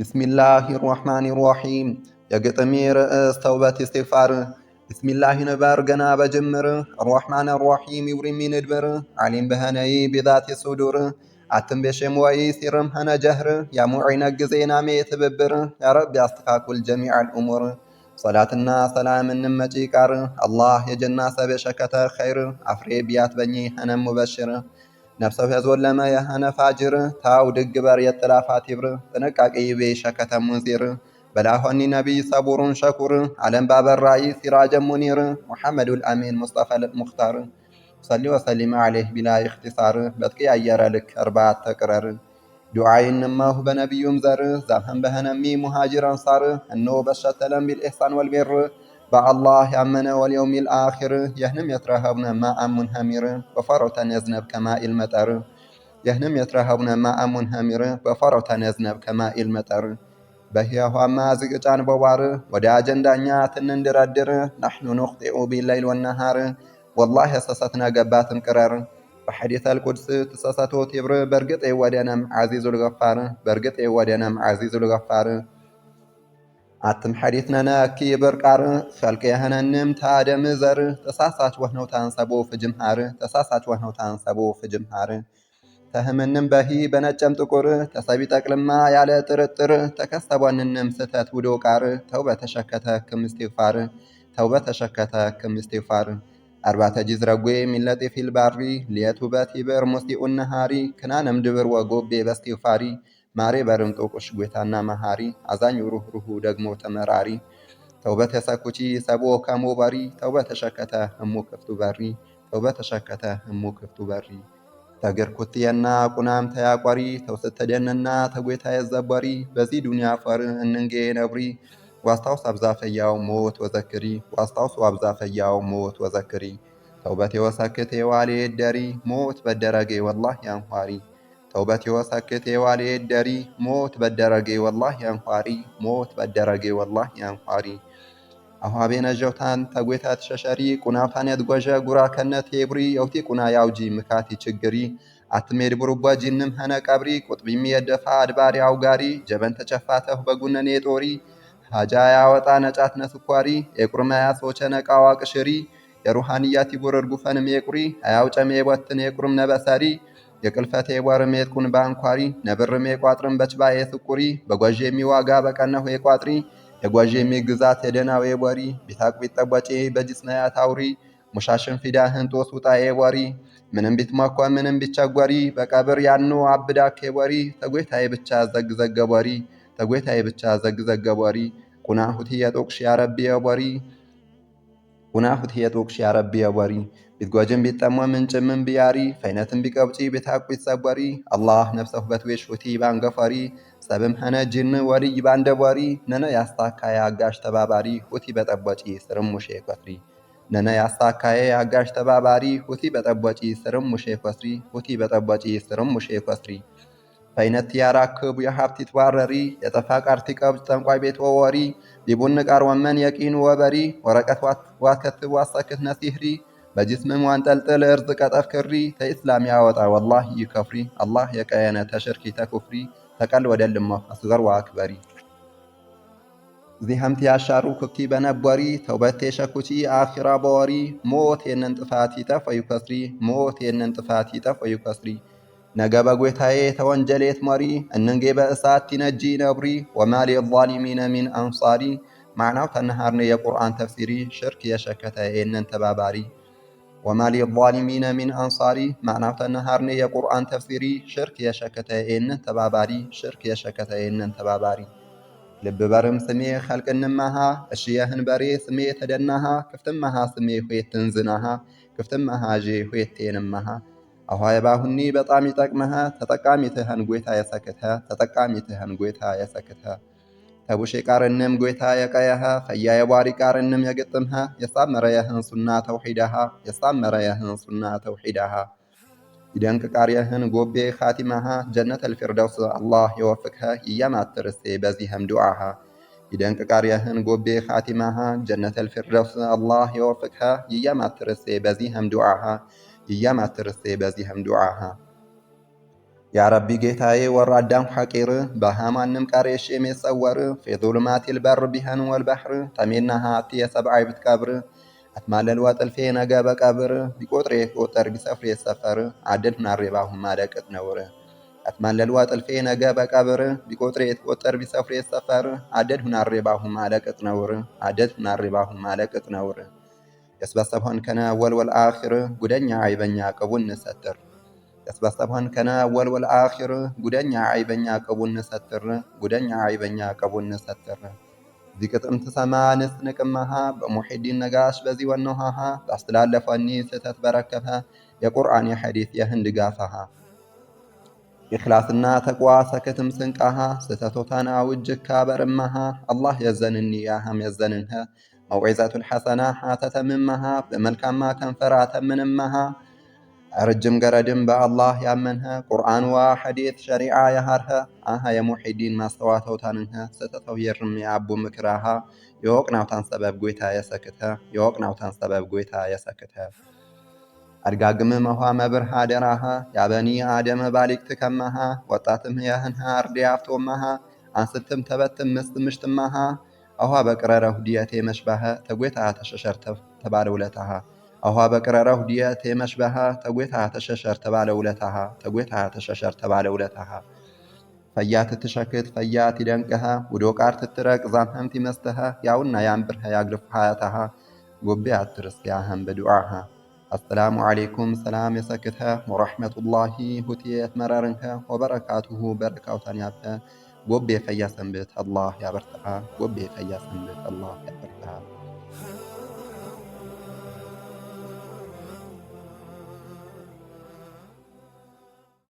بسم الله الرحمن الرحيم የግጥሜ ርዕስ ተውበት ኢስቲግፋር ቢስሚላህ ነበር ገና በጅምር الرحمن الرحيم يبرم ندبر عليم بهني بذات الصدور አትም በሸም ወይ ሲርም ሀነ ጀህር ያ ሙዒነ ግዜና ሜትብብር ያ ረብ ያስተካክል ጀሚዕ الامور صلاتنا سلام እንመጪ ቃር አላህ የጀና ሰበ ሸከተ ኸይር አፍሬ ቢያት በኝ ሀነ ሙበሽር ነፍሰው ያዞለመ የሀነ ፋጅር ታው ድግበር የጥላፋት ይብር ጥንቃቄ ይቤ ሸከተ ሙንዚር በላሆኒ ነቢይ ሰቡሩን ሸኩር ዓለም ባበራይ ሲራጀ ሙኒር ሙሐመዱል አሚን ሙስጠፋ ልሙኽታር صلي وسلم عليه بلا اختصار بتقي أيرلك أربعة تكرر دعاء إنما بنبي زر زمهم بهنمي مهاجر أنصار أنه بشتلم بالإحسان والبر بع الله يأمن واليوم الآخر يهنم يترهبنا ماء منهمر وفرط يزنب كماء المطر يهنم يترهبنا ماء منهمر وفرط يزنب كماء المطر بهيه ما زقجان بوار ودا جندانيات نندردر نحن نخطئ بالليل والنهار والله سساتنا قباتم قرار بحديث القدس تساساتو تبر برقط ودنم عزيز الغفار برقط ودنم عزيز الغفار عتم حديثنا ناكي برقار خلق يهننم تادم زر تساسات وهنو تانسبو في جمهار تساسات وهنو تانسبو في جمهار تهمنم بهي بنجم تقر تسابي تقلما يالي ترتر تكسبواننم ستات ودوكار توبة شكتك مستغفار توبة شكتك مستغفار أربعة جزرقوي من لطيف الباري ليتوباتي بر مسيء النهاري كنانم دبر وقوب باستغفاري ماري برمتوك أشقوتانا مهاري عزان يروح روحو دقمو تمراري توبة ساكوشي سابو كامو باري توبة شكتا همو كفتو باري توبة شكتا همو كفتو باري تاقر كتيانا قنام تياقواري توست تدننا تقويتا يزباري بزي دنيا فار اننجي نبري واستوص أبزاف ياو موت وذكري واستوص أبزاف ياو موت وذكري توبتي وسكتي والي الدري موت بالدرجي والله ينفاري توبتي وسكتي والي الدري موت بالدرجي والله ينفاري موت بالدرجي والله ينفاري أهو بين الجوتان تقويتات ششري كنافتان يدقوجا قرا كنت يبري يوتي كنا ياوجي مكاتي تشجري أتمير بربوا جنم هنا كبري قطبي ميدفع أدباري عوغاري جبن تشفاته بقونا نيتوري هاجايا وطا نجات نسكواري يقرما سوچነ ቃዋቅ ሽሪ የሩሃንያት ይቦረር ጉፈን መቁሪ አያውጨ መወትን የቁርም ነበሳሪ የቅልፈቴ ወርም የጥቁን ባንኳሪ ነብርም የቋጥርም በችባ የስቁሪ በጓዤ የሚዋጋ በቀነሁ የቋጥሪ የጓዤ የሚግዛት የደናው የወሪ ቢታቅ ቢጠበጪ በጅስና ያታውሪ ሙሻሽን ፊዳህን ጦስ ውጣ የወሪ ምንም ቢትማኳ ምንም ቢቻጓሪ በቀብር ያኑ አብዳክ የወሪ ተጎይታይ ብቻ ዘግዘገበሪ ተጎይታይ ብቻ ዘግዘገበሪ ቁናሁት የጦቅሽ ያረቢ የወሪ ቁናሁት የጦቅሽ ያረቢ የወሪ ቢትጓጅም ቢጠሞ ምንጭምን ቢያሪ ፈይነትን ቢቀብጪ ቢታቁት ሰበሪ አላህ ነፍሰሁ በትዌሽ ሁቲ ባንገፈሪ ሰብም ሀነ ጅን ወሪ ባንደበሪ ነነ ያስታካየ አጋሽ ተባባሪ ሁቲ በጠበጪ ስርም ሙሼ ኮስሪ ነነ ያስታካየ አጋሽ ተባባሪ ሁቲ በጠበጪ ስርም ሙሼ ኮስሪ ሁቲ በጠበጪ ስርም ሙሼ ኮስሪ ፈይነት ያራክብ የሀብት ይትዋረሪ የጠፋቃርቲ ቀብጭ ጠንቋይ ቤት ወወሪ ቢቡን ቃር ወመን የቂን ወበሪ ወረቀት ዋትከትብ ዋሳክት ነሲህሪ በጅስምም ዋንጠልጥል እርዝ ቀጠፍ ክሪ ተኢስላም ያወጣ ወላህ ይከፍሪ አላህ የቀየነ ተሽርኪ ተኩፍሪ ተቀል ወደልሞ አስገር ዋክበሪ ዚህምት ያሻሩ ክክቲ በነበሪ ተውበቴ ሸኩቺ አኺራ በወሪ ሞት የነን ጥፋት ይጠፈዩ ከስሪ ሞት የነን ጥፋት ይጠፈዩ ከስሪ ነገ በጎታዬ ተወንጀሌት መሪ እንንጌ በእሳት ትነጂ ነብሪ ወማ ሊዛሊሚነ ሚን አንሳሪ ማዕናው ተነሃርነ የቁርአን ተፍሲሪ ሽርክ የሸከተ የነን ተባባሪ ወማ ሊዛሊሚነ ሚን አንሳሪ ማዕናው ተነሃርነ የቁርአን ተፍሲሪ ሽርክ የሸከተ የነን ተባባሪ ሽርክ የሸከተ የነን ተባባሪ ልብ በርም ስሜ ኸልቅንማሃ እሽየህን በሬ ስሜ ተደናሃ ክፍትማሃ ስሜ ሁየትን ዝናሃ ክፍትማሃ ጄ ሁየቴንማሃ አኋይ ባሁኒ በጣም ይጠቅመሃ ተጠቃሚትህን ጎይታ የሰክተ ተጠቃሚትህን ጎይታ የሰክተ ተቡሽ ቃርንም ጎይታ የቀየሃ ፈያ የባሪ ቃርንም የግጥምሃ የሳመረየህን ሱና ተውሂዳሃ የሳመረየህን ሱና ተውሂዳሃ ይደንቅ ቃርየህን ጎቤ ኻቲማሃ ጀነተል ፊርደውስ አላህ ይወፍቅሃ ይያማትርሴ በዚህም ዱዓሃ ይደንቅ ቃርየህን ጎቤ ኻቲማሃ ጀነተል ፊርደውስ አላህ ይወፍቅሃ ይያማትርሴ በዚህም ዱዓሃ ይያማትርሴ በዚህም ዱዓሃ يا ربي جيتاي وردام حقير بهامانم قريش يميصور في ظلمات البر بهن والبحر تمينها تي سبعي بتكبر أتمال الوطل في نجا بكبر بقطري قطر بسفر السفر عدلنا الرباهم ما دكت نور أتمال الوطل في نجا بكبر بقطري قطر بسفر السفر عدلنا الرباهم ما دكت نور عدلنا الرباهم ما دكت نور يسبسبهن كنا أول والآخر قدنيا عيبنيا قبول نستر يسبسبهن كنا أول والآخر قدنيا عيبنيا قبول نستر قدنيا عيبنيا قبول نستر ذيكت امتسما نسنكمها بمحيدين نقاش بزي ونهاها بأصلال لفني ستت بركفها يا قرآن يا حديث يا هندقافها إخلاصنا تقوى سكتم سنكها ستتوتانا وجكا برمها الله يزنني ياهم يزننها موعظة الحسنة تتممها بملكا ما كنفرات منمها أرجم قردم بالله يامنها قرآن وحديث شريعة يهرها يا محيدين ما استواتو تاننها ستتو يرمي أبو مكراها يوقناو تان سبب قويتا يسكتها يوقناو تان سبب قويتا يسكتها أرقاقم مهوا مبرها دراها يا بني آدم بالك تكمها وطاتم يهنها أرديافتومها ستم تبتم مشتمها أوها بكرره ديتي مشبها تقويتها تششر تبالولتها أوها بكرره ديتي مشبها تقويتها تششر تبالولتها تقويتها تششر تبالولتها فيات تشكت فيات دنكها ودوكار تترك زامهمتي مستها ياونا ينبرها يقلف حياتها قبيات ترس ياهم بدعاها السلام عليكم سلام يسكتها ورحمة الله هتيت مرارنها وبركاته بركة تانياتها قبي فيا سنبت الله يا برتها قبي فيا سنبت الله يا برتها